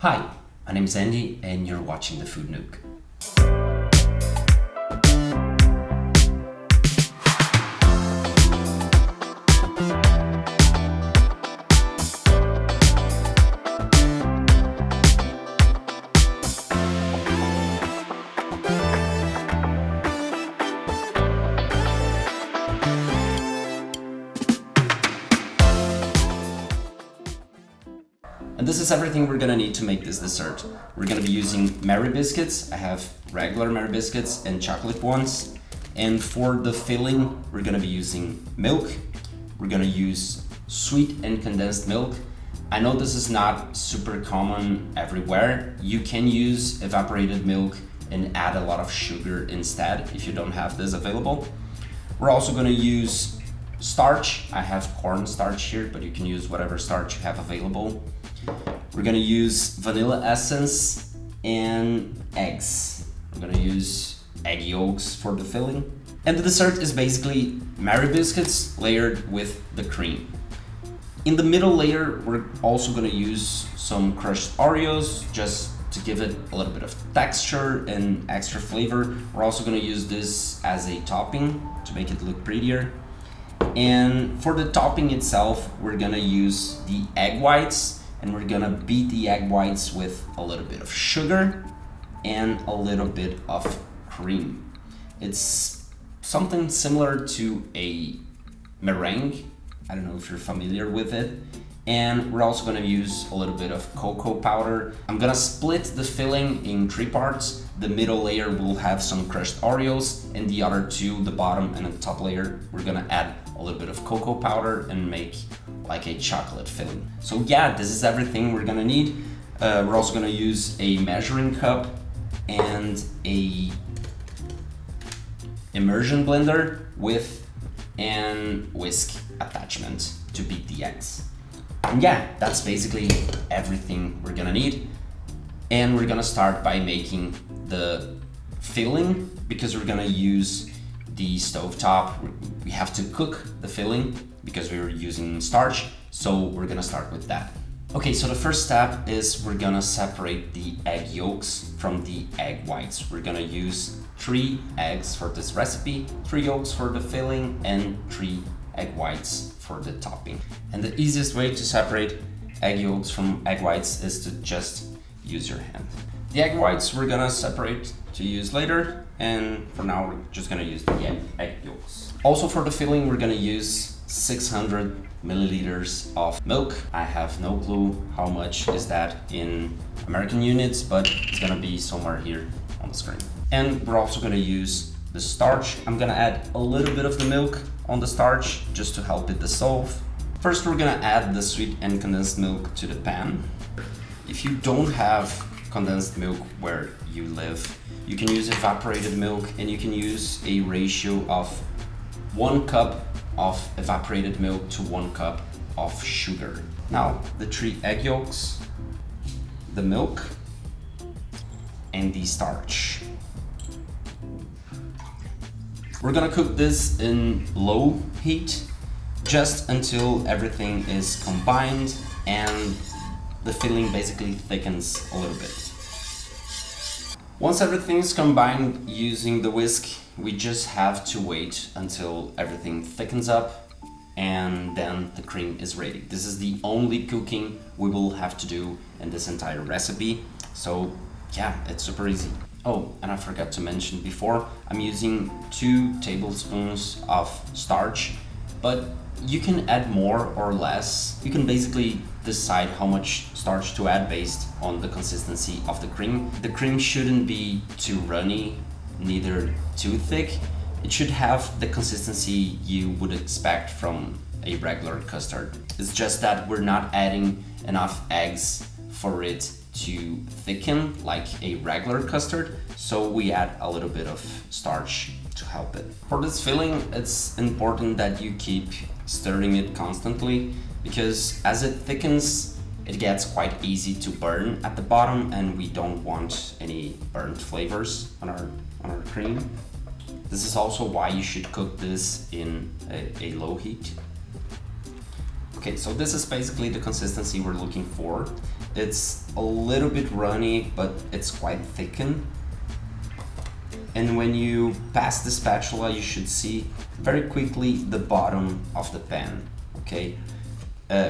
Hi, my name is Andy and you're watching The Food Nook. And this is everything we're gonna need to make this dessert. We're gonna be using Mary biscuits. I have regular Mary biscuits and chocolate ones. And for the filling, we're gonna be using milk. We're gonna use sweet and condensed milk. I know this is not super common everywhere. You can use evaporated milk and add a lot of sugar instead if you don't have this available. We're also gonna use starch. I have corn starch here, but you can use whatever starch you have available. We're gonna use vanilla essence and eggs. We're gonna use egg yolks for the filling. And the dessert is basically Mary biscuits layered with the cream. In the middle layer, we're also gonna use some crushed Oreos just to give it a little bit of texture and extra flavor. We're also gonna use this as a topping to make it look prettier. And for the topping itself, we're gonna use the egg whites, and we're gonna beat the egg whites with a little bit of sugar and a little bit of cream. It's something similar to a meringue. I don't know if you're familiar with it. And we're also gonna use a little bit of cocoa powder. I'm gonna split the filling in 3 parts. The middle layer will have some crushed Oreos, and the other 2, the bottom and the top layer, we're gonna add a little bit of cocoa powder and make like a chocolate filling. So yeah, this is everything we're gonna need. We're also gonna use a measuring cup and a immersion blender with an whisk attachment to beat the eggs. And yeah, that's basically everything we're gonna need. And we're gonna start by making the filling because we're gonna use the stovetop. We have to cook the filling because we were using starch, so we're gonna start with that. Okay, so the first step is we're gonna separate the egg yolks from the egg whites. We're gonna use 3 eggs for this recipe, 3 yolks for the filling, and 3 egg whites for the topping. And the easiest way to separate egg yolks from egg whites is to just use your hand. The egg whites we're gonna separate to use later, and for now we're just gonna use the egg yolks. Also for the filling, we're gonna use 600 milliliters of milk. I have no clue how much is that in American units, but it's gonna be somewhere here on the screen. And we're also gonna use the starch. I'm gonna add a little bit of the milk on the starch just to help it dissolve. First, we're gonna add the sweet and condensed milk to the pan. If you don't have condensed milk where you live, you can use evaporated milk, and you can use a ratio of 1 cup of evaporated milk to 1 cup of sugar. Now, the 3 egg yolks, the milk, and the starch. We're gonna cook this in low heat just until everything is combined and the filling basically thickens a little bit. Once everything is combined using the whisk, we just have to wait until everything thickens up and then the cream is ready. This is the only cooking we will have to do in this entire recipe. So yeah, it's super easy. Oh, and I forgot to mention before, I'm using 2 tablespoons of starch, but you can add more or less. You can basically decide how much starch to add based on the consistency of the cream. The cream shouldn't be too runny, neither too thick. It should have the consistency you would expect from a regular custard. It's just that we're not adding enough eggs for it to thicken like a regular custard, so we add a little bit of starch to help it. For this filling, it's important that you keep stirring it constantly because as it thickens, it gets quite easy to burn at the bottom, and we don't want any burnt flavors on our cream. This is also why you should cook this in a low heat. Okay, so this is basically the consistency we're looking for. It's a little bit runny, but it's quite thickened. And when you pass the spatula, you should see very quickly the bottom of the pan, okay?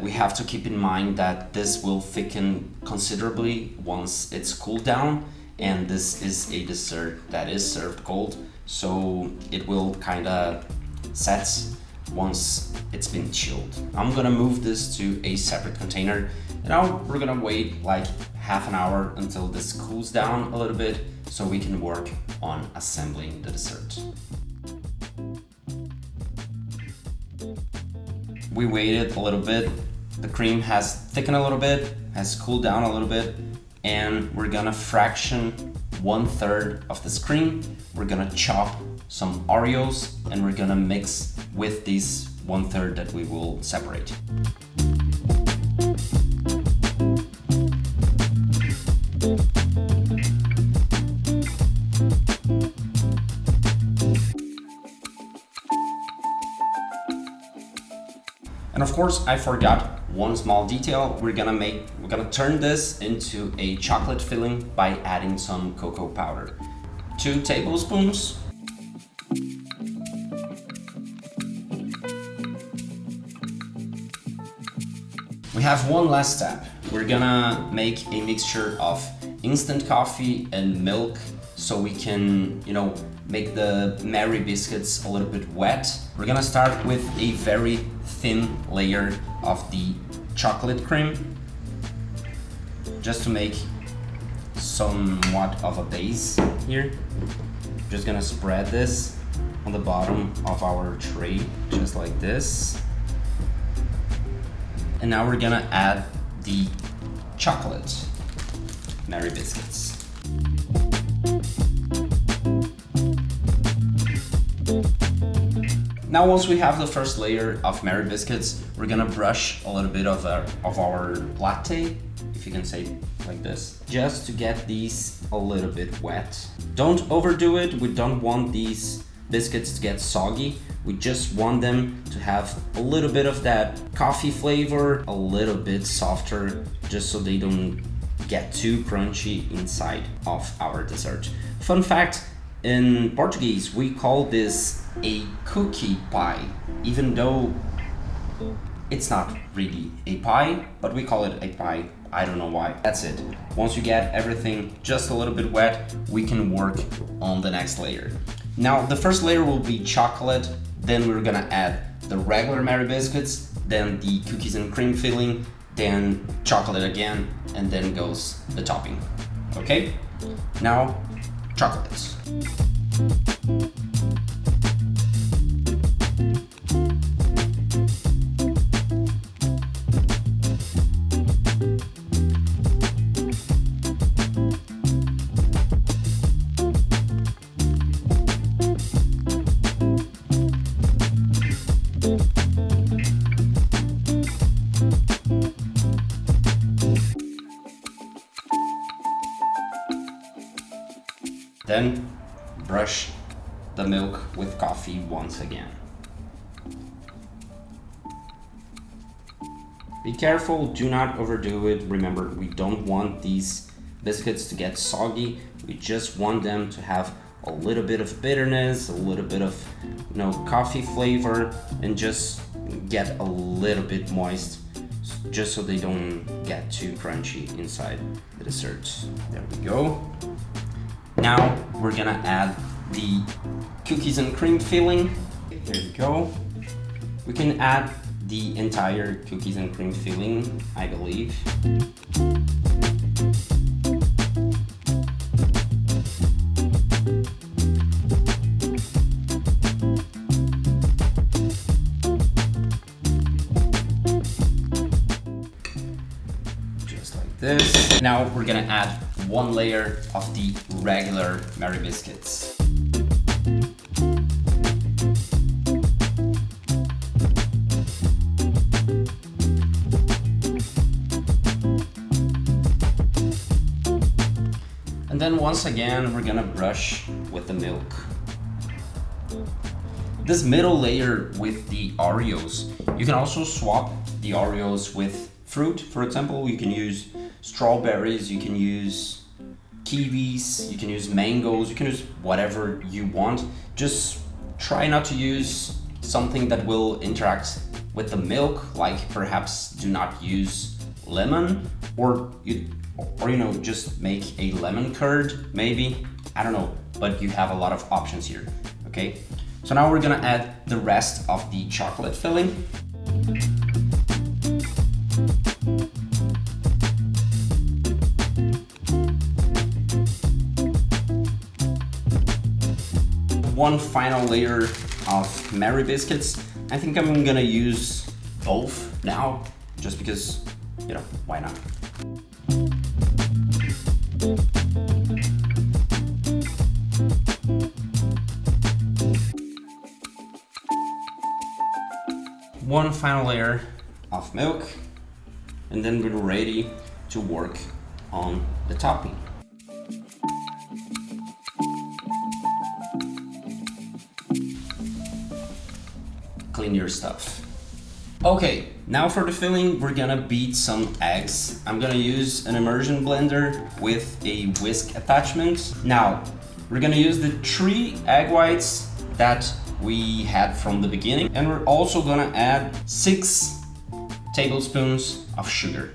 We have to keep in mind that this will thicken considerably once it's cooled down, and this is a dessert that is served cold, so it will kind of set once it's been chilled. I'm gonna move this to a separate container, and now we're gonna wait like half an hour until this cools down a little bit so we can work on assembling the dessert. We waited a little bit, the cream has thickened a little bit, has cooled down a little bit, and we're gonna fraction 1/3 of this cream. We're gonna chop some Oreos and we're gonna mix with these 1/3 that we will separate. And of course, I forgot one small detail. We're gonna turn this into a chocolate filling by adding some cocoa powder. 2 tablespoons. We have one last step. We're gonna make a mixture of instant coffee and milk so we can, make the Mary biscuits a little bit wet. We're gonna start with a very thin layer of the chocolate cream, just to make somewhat of a base here. Just gonna spread this on the bottom of our tray, just like this. And now we're gonna add the chocolate Mary biscuits. Now once we have the first layer of Mary biscuits, we're gonna brush a little bit of our latte, if you can say it like this, just to get these a little bit wet. Don't overdo it, we don't want these biscuits to get soggy. We just want them to have a little bit of that coffee flavor, a little bit softer, just so they don't get too crunchy inside of our dessert. Fun fact, in Portuguese, we call this a cookie pie, even though it's not really a pie, but we call it a pie. I don't know why. That's it. Once you get everything just a little bit wet, we can work on the next layer. Now, the first layer will be chocolate, then we're gonna add the regular Mary biscuits, then the cookies and cream filling, then chocolate again, and then goes the topping. Okay? Now, chocolates. Then brush the milk with coffee once again. Be careful, do not overdo it. Remember, we don't want these biscuits to get soggy. We just want them to have a little bit of bitterness, a little bit of coffee flavor, and just get a little bit moist, just so they don't get too crunchy inside the desserts. There we go. Now we're gonna add the cookies and cream filling. There we go. We can add the entire cookies and cream filling, I believe. Just like this. Now we're gonna add one layer of the regular Mary biscuits. And then once again, we're gonna brush with the milk. This middle layer with the Oreos, you can also swap the Oreos with fruit. For example, you can use strawberries, you can use kiwis, you can use mangoes, you can use whatever you want. Just try not to use something that will interact with the milk, like perhaps do not use lemon, or you know, just make a lemon curd maybe, I don't know, but you have a lot of options here. Okay, so now we're gonna add the rest of the chocolate filling. One final layer of Mary biscuits. I think I'm gonna use both now, just because, you know, why not? One final layer of milk, and then we're ready to work on the topping. Clean your stuff. Okay, now for the filling, we're gonna beat some eggs. I'm gonna use an immersion blender with a whisk attachment. Now, we're gonna use the 3 egg whites that we had from the beginning, and we're also gonna add 6 tablespoons of sugar.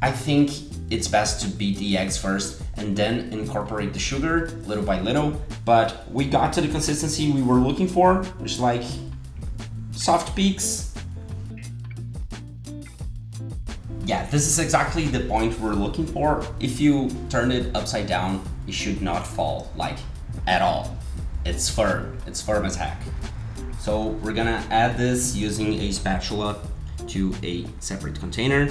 I think it's best to beat the eggs first and then incorporate the sugar little by little, but we got to the consistency we were looking for, which is like soft peaks. Yeah, this is exactly the point we're looking for. If you turn it upside down, it should not fall, like, at all. It's firm as heck. So we're gonna add this using a spatula to a separate container.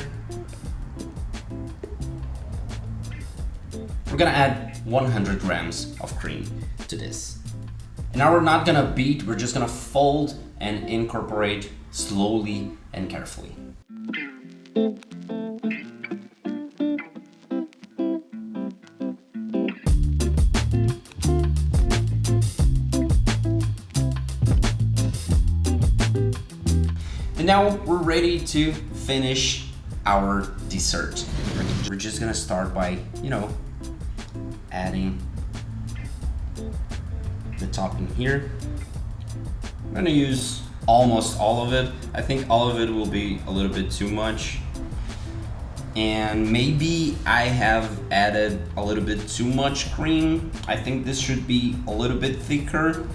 We're gonna add 100 grams of cream to this. And now we're not gonna beat, we're just gonna fold and incorporate slowly and carefully. And now we're ready to finish our dessert. We're just gonna start by, you know, adding the topping here. I'm gonna use almost all of it. I think all of it will be a little bit too much. And maybe I have added a little bit too much cream. I think this should be a little bit thicker,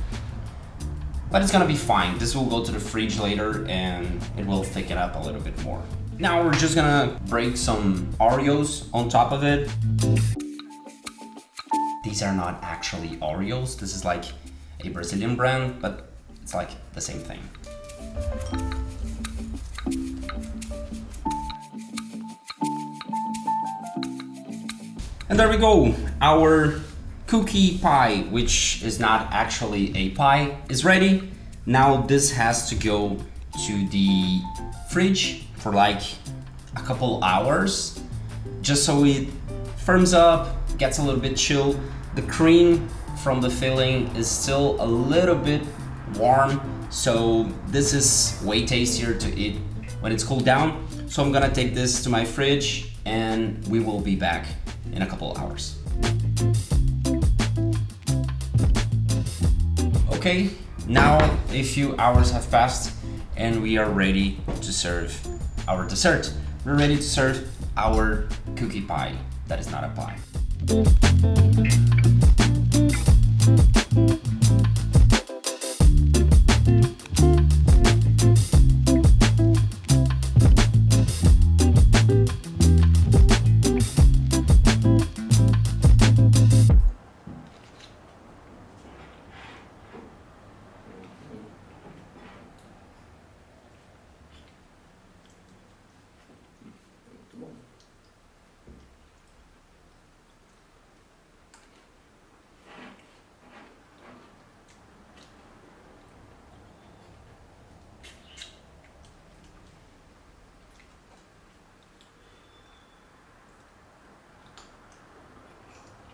but it's gonna be fine. This will go to the fridge later and it will thicken up a little bit more. Now we're just gonna break some Oreos on top of it. These are not actually Oreos. This is like a Brazilian brand, but it's like the same thing. And there we go. Our cookie pie, which is not actually a pie, is ready. Now this has to go to the fridge for like a couple hours, just so it firms up, gets a little bit chill. The cream from the filling is still a little bit warm, so this is way tastier to eat when it's cooled down. So I'm gonna take this to my fridge and we will be back in a couple hours. Okay, now a few hours have passed and we are ready to serve our dessert. We're ready to serve our cookie pie that is not a pie.